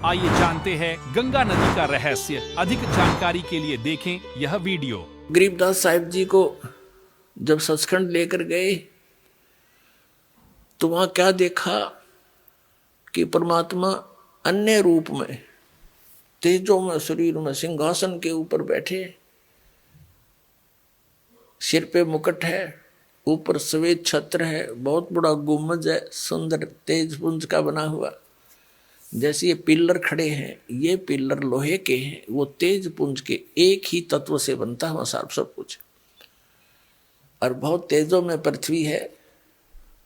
आइए जानते हैं गंगा नदी का रहस्य। अधिक जानकारी के लिए देखें यह वीडियो। गरीबदास साहिब जी को जब सचखंड लेकर गए तो वहां क्या देखा कि परमात्मा अन्य रूप में तेजों में शरीर में सिंहासन के ऊपर बैठे, सिर पे मुकुट है, ऊपर सफेद छत्र है, बहुत बड़ा गुम्बद है, सुंदर तेज पुंज का बना हुआ। जैसे ये पिल्लर खड़े हैं, ये पिल्लर लोहे के हैं, वो तेज पुंज के एक ही तत्व से बनता हुआ सब कुछ। और बहुत तेजों में पृथ्वी है,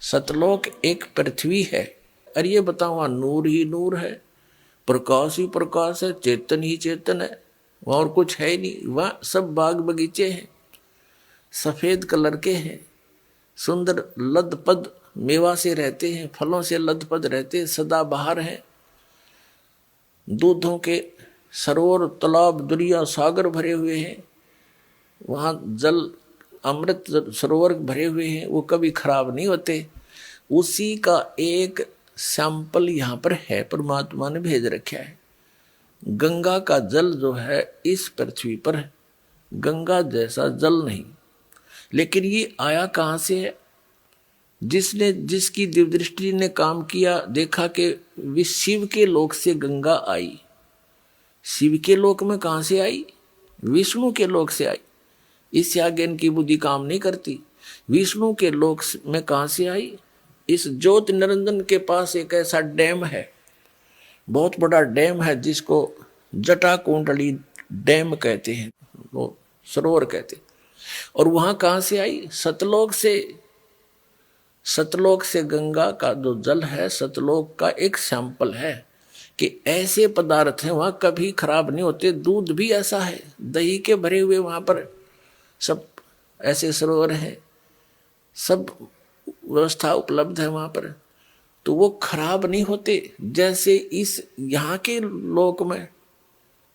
सतलोक एक पृथ्वी है। और ये बताओ नूर ही नूर है, प्रकाश ही प्रकाश है, चेतन ही चेतन है, और कुछ है ही नहीं। वहाँ सब बाग बगीचे हैं, सफेद कलर के हैं, सुंदर लदपद मेवा से रहते हैं, फलों से लदपद रहते हैं, सदा बहार हैं। दूधों के सरोवर तालाब दरिया सागर भरे हुए हैं, वहाँ जल अमृत सरोवर भरे हुए हैं, वो कभी खराब नहीं होते। उसी का एक सैंपल यहाँ पर है, परमात्मा ने भेज रखा है। गंगा का जल जो है इस पृथ्वी पर है, गंगा जैसा जल नहीं। लेकिन ये आया कहाँ से है? जिसकी दिव्यदृष्टि ने काम किया, देखा कि वे शिव के लोक से गंगा आई। शिव के लोक में कहाँ से आई? विष्णु के लोक से आई। इससे आगे इनकी बुद्धि काम नहीं करती। विष्णु के लोक में कहाँ से आई? इस ज्योत निरंजन के पास एक ऐसा डैम है, बहुत बड़ा डैम है, जिसको जटा कुंडली डैम कहते हैं, वो सरोवर कहते हैं। और वहां कहाँ से आई? सतलोक से। सतलोक से गंगा का जो जल है, सतलोक का एक सैंपल है कि ऐसे पदार्थ हैं वहां कभी खराब नहीं होते। दूध भी ऐसा है, दही के भरे हुए वहां पर सब ऐसे सरोवर हैं, सब व्यवस्था उपलब्ध है वहां पर, तो वो खराब नहीं होते। जैसे इस यहाँ के लोक में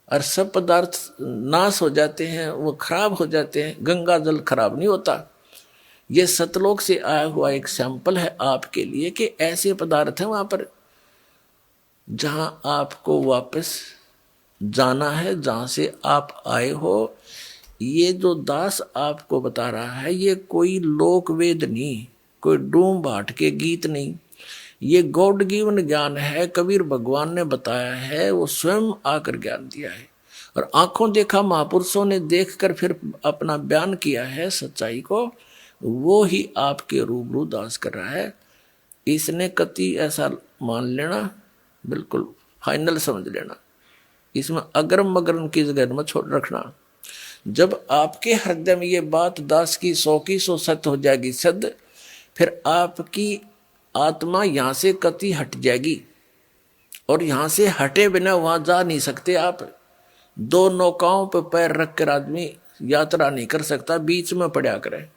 और सब पदार्थ नाश हो जाते हैं, वो खराब हो जाते हैं, गंगा जल खराब नहीं होता। ये सतलोक से आया हुआ एक सैंपल है आपके लिए कि ऐसे पदार्थ हैं वहां पर जहां आपको वापस जाना है, जहां से आप आए हो। ये जो दास आपको बता रहा है, ये कोई लोक वेद नहीं, कोई डूम भाट के गीत नहीं, ये गॉड गिवन ज्ञान है। कबीर भगवान ने बताया है, वो स्वयं आकर ज्ञान दिया है। और आंखों देखा महापुरुषों ने देखकर फिर अपना बयान किया है सच्चाई को, वो ही आपके रूबरू दास कर रहा है। इसने कति ऐसा मान लेना, बिल्कुल फाइनल समझ लेना, इसमें अगरम मगरम की जगह में छोड़ रखना। जब आपके हृदय में ये बात दास की 100 सत्य हो जाएगी सद, फिर आपकी आत्मा यहां से कति हट जाएगी। और यहां से हटे बिना वहां जा नहीं सकते आप। दो नौकाओं पर पैर रखकर आदमी यात्रा नहीं कर सकता, बीच में पड़ा करे।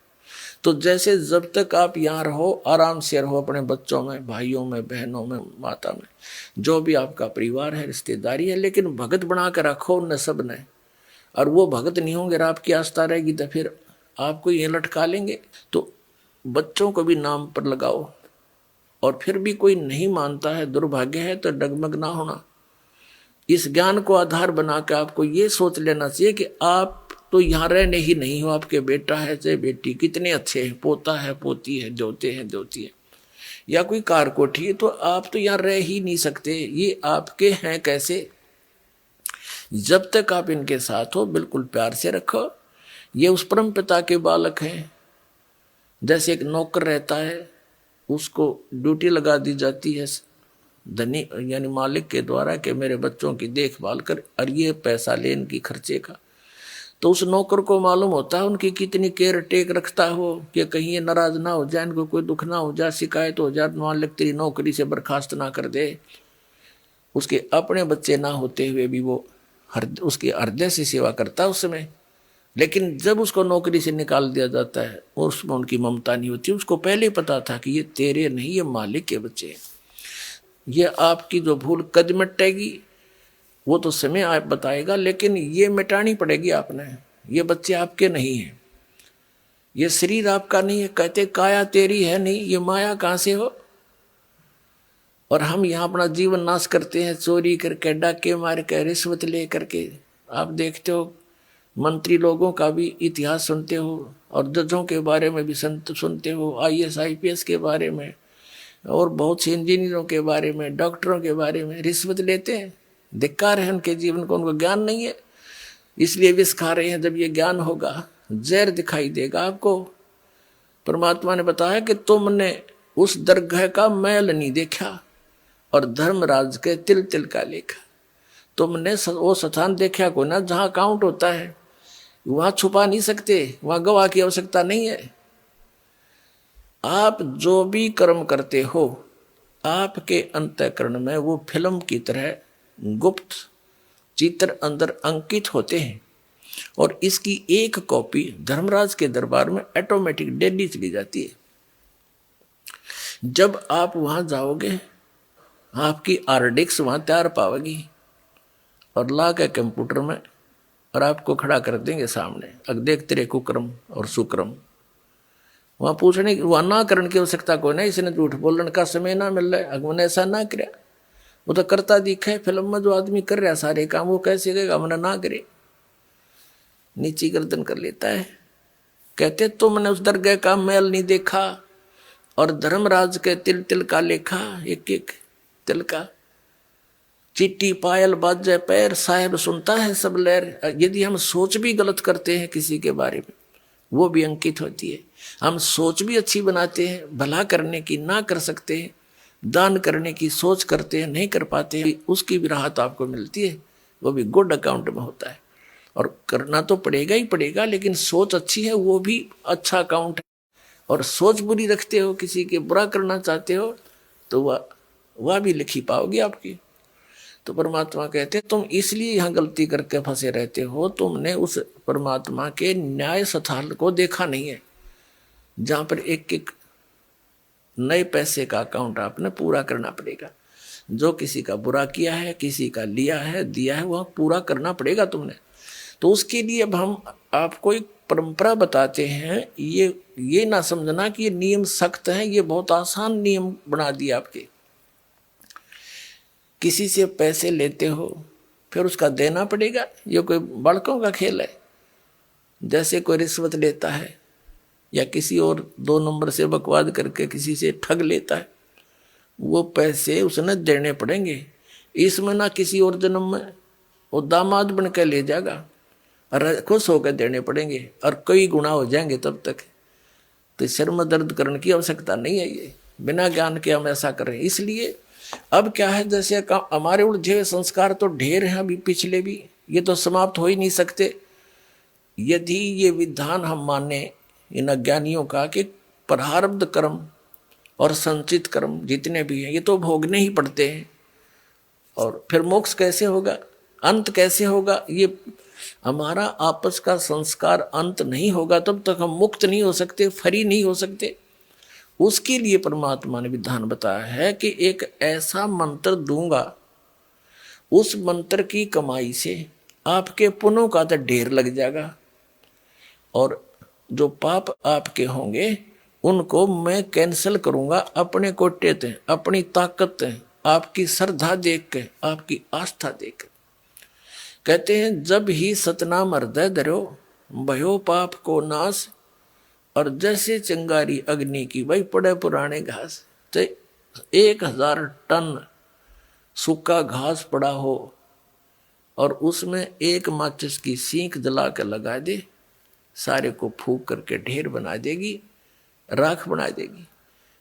तो जैसे जब तक आप यहाँ रहो, आराम से रहो, अपने बच्चों में, भाइयों में, बहनों में, माता में, जो भी आपका परिवार है, रिश्तेदारी है, लेकिन भगत बना कर रखो उन सब ने। और वो भगत नहीं होंगे, आपकी आस्था रहेगी तो फिर आपको ये लटका लेंगे। तो बच्चों को भी नाम पर लगाओ। और फिर भी कोई नहीं मानता है, दुर्भाग्य है, तो डगमग ना होना। इस ज्ञान को आधार बनाकर आपको ये सोच लेना चाहिए कि आप तो यहाँ रहने ही नहीं हो, आपके बेटा है चाहे बेटी, कितने अच्छे हैं, पोता है, पोती है, दोते हैं, दोती है, या कोई कार कोठी है, तो आप तो यहाँ रह ही नहीं सकते। ये आपके हैं कैसे? जब तक आप इनके साथ हो, बिल्कुल प्यार से रखो। ये उस परम पिता के बालक हैं। जैसे एक नौकर रहता है, उसको ड्यूटी लगा दी जाती है धनी यानी मालिक के द्वारा कि मेरे बच्चों की देखभाल कर, और ये पैसा ले इनकी खर्चे का। तो उस नौकर को मालूम होता है उनकी कितनी केयर टेक रखता हो कि कहीं ये नाराज ना हो जाए, इनको कोई दुख ना हो जाए, शिकायत हो जाए, मालिक तेरी नौकरी से बर्खास्त ना कर दे। उसके अपने बच्चे ना होते हुए भी वो उसके हृदय से सेवा करता है उस समय। लेकिन जब उसको नौकरी से निकाल दिया जाता है, और उसमें उनकी ममता नहीं होती। उसको पहले पता था कि ये तेरे नहीं, ये मालिक के बच्चे हैं। ये आपकी जो भूल कद मिटेगी वो तो समय आप बताएगा, लेकिन ये मिटानी पड़ेगी आपने। ये बच्चे आपके नहीं हैं, ये शरीर आपका नहीं है। कहते काया तेरी है नहीं, ये माया कहाँ से हो? और हम यहाँ अपना जीवन नाश करते हैं, चोरी करके, डाके मार के, रिश्वत ले करके। आप देखते हो मंत्री लोगों का भी इतिहास सुनते हो, और जजों के बारे में भी सुनते हो, IAS IPS के बारे में, और बहुत से इंजीनियरों के बारे में, डॉक्टरों के बारे में रिश्वत लेते हैं। धिक्कार है उनके जीवन को, उनको ज्ञान नहीं है, इसलिए विष खा रहे हैं। जब ये ज्ञान होगा, जहर दिखाई देगा आपको। परमात्मा ने बताया कि तुमने उस दरगाह का मैल नहीं देखा और धर्मराज के तिल तिल का लेखा। तुमने वो स्थान देखा को ना जहां काउंट होता है, वहां छुपा नहीं सकते, वहां गवाह की आवश्यकता नहीं है। आप जो भी कर्म करते हो, आपके अंतःकरण में वो फिल्म की तरह गुप्त चित्र अंदर अंकित होते हैं, और इसकी एक कॉपी धर्मराज के दरबार में ऑटोमेटिक डेली चली जाती है। जब आप वहां जाओगे, आपकी RDX वहां तैयार पाओगी, और ला के कंप्यूटर में, और आपको खड़ा कर देंगे सामने, अब देख तेरे कुक्रम और सुक्रम। वहां पूछने, वहां ना करने की आवश्यकता कोई नहीं, इसने झूठ बोलने का समय ना मिल रहा है, अगमने ऐसा ना करे। वो तो करता दिखा है फिल्म में, जो आदमी कर रहा सारे काम, वो कैसे कहेगा हमने ना करे, नीची गर्दन कर लेता है। कहते तुमने उस दरगाह का मैल नहीं देखा और धर्मराज के तिल तिल का लेखा, एक एक तिल का। चिट्टी पायल बाजे पैर, साहेब सुनता है सब लहर। यदि हम सोच भी गलत करते हैं किसी के बारे में, वो भी अंकित होती है। हम सोच भी अच्छी बनाते हैं, भला करने की ना कर सकते हैं, दान करने की सोच करते हैं, नहीं कर पाते हैं, उसकी भी राहत आपको मिलती है, वो भी गुड अकाउंट में होता है। और करना तो पड़ेगा ही पड़ेगा, लेकिन सोच अच्छी है वो भी अच्छा अकाउंट है। और सोच बुरी रखते हो, किसी के बुरा करना चाहते हो, तो वह भी लिखी पाओगी आपकी। तो परमात्मा कहते हैं तुम इसलिए यहाँ गलती करके फंसे रहते हो, तुमने उस परमात्मा के न्याय स्थल को देखा नहीं है, जहाँ पर एक एक नए पैसे का अकाउंट आपने पूरा करना पड़ेगा। जो किसी का बुरा किया है, किसी का लिया है, दिया है, वह पूरा करना पड़ेगा तुमने। तो उसके लिए अब हम आपको एक परंपरा बताते हैं। ये ना समझना कि ये नियम सख्त हैं, ये बहुत आसान नियम बना दिए आपके। किसी से पैसे लेते हो, फिर उसका देना पड़ेगा, ये कोई बड़कों का खेल है। जैसे कोई रिश्वत लेता है या किसी और 2 नंबर से बकवाद करके किसी से ठग लेता है, वो पैसे उसने देने पड़ेंगे। इसमें ना किसी और जन्म में वो दामाद बन के ले जाएगा, और खुश होकर देने पड़ेंगे, और कई गुना हो जाएंगे तब तक। तो सिर में दर्द करने की आवश्यकता नहीं है, ये बिना ज्ञान के हम ऐसा करें। इसलिए अब क्या है, जैसे हमारे उलझे हुए संस्कार तो ढेर हैं अभी पिछले भी, ये तो समाप्त हो ही नहीं सकते। यदि ये विधान हम माने इन अज्ञानियों का कि प्रारब्ध कर्म और संचित कर्म जितने भी हैं, ये तो भोगने ही पड़ते हैं, और फिर मोक्ष कैसे होगा, अंत कैसे होगा, ये हमारा आपस का संस्कार अंत नहीं होगा, तब तक हम मुक्त नहीं हो सकते, फ्री नहीं हो सकते। उसके लिए परमात्मा ने विधान बताया है कि एक ऐसा मंत्र दूंगा, उस मंत्र की कमाई से आपके पुण्यों का तो ढेर लग जाएगा, और जो पाप आपके होंगे उनको मैं कैंसिल करूंगा अपने कोटे ते, अपनी ताकत ते, आपकी श्रद्धा देख के, आपकी आस्था देख के। कहते हैं जब ही सतनाम हृदय धरो, भयो पाप को नाश, और जैसे चिंगारी अग्नि की भाई पड़े पुराने घास। तो 1000 टन सूखा घास पड़ा हो और उसमें एक माचिस की सीख जला कर लगा दे, सारे को फूंक करके ढेर बना देगी, राख बना देगी,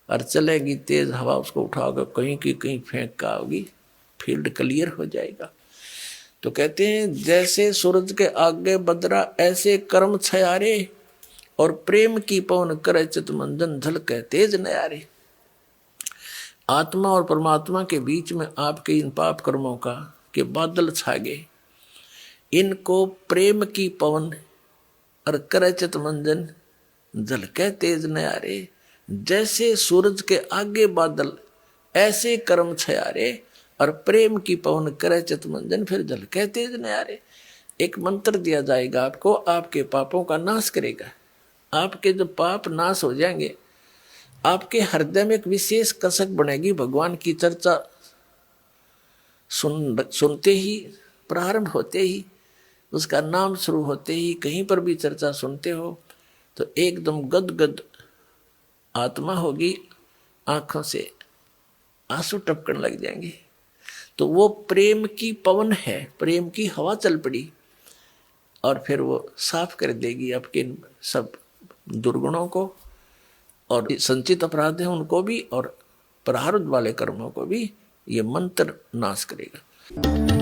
और चलेगी तेज हवा, उसको उठाओगे कहीं की कहीं फेंक का आओगी, फील्ड क्लियर हो जाएगा। तो कहते हैं जैसे सूरज के आगे बदरा, ऐसे कर्म छयारे, और प्रेम की पवन करे चित मंजन झलके तेज नयारे। आत्मा और परमात्मा के बीच में आपके इन पाप कर्मों का के बादल छा गए, इनको प्रेम की पवन और करे चित मंजन झलके तेज नयारे। जैसे सूरज के आगे बादल, ऐसे कर्म छयारे, और प्रेम की पवन करे चित मंजन, फिर झलके तेज नयारे। एक मंत्र दिया जाएगा आपको, आपके पापों का नाश करेगा। आपके जब पाप नाश हो जाएंगे, आपके हृदय में एक विशेष कसक बनेगी। भगवान की चर्चा सुनते ही, प्रारंभ होते ही, उसका नाम शुरू होते ही, कहीं पर भी चर्चा सुनते हो तो एकदम गदगद आत्मा होगी, आंखों से आंसू टपकन लग जाएंगे। तो वो प्रेम की पवन है, प्रेम की हवा चल पड़ी और फिर वो साफ कर देगी आपके सब दुर्गुणों को, और संचित अपराध है उनको भी, और प्रारब्ध वाले कर्मों को भी ये मंत्र नाश करेगा।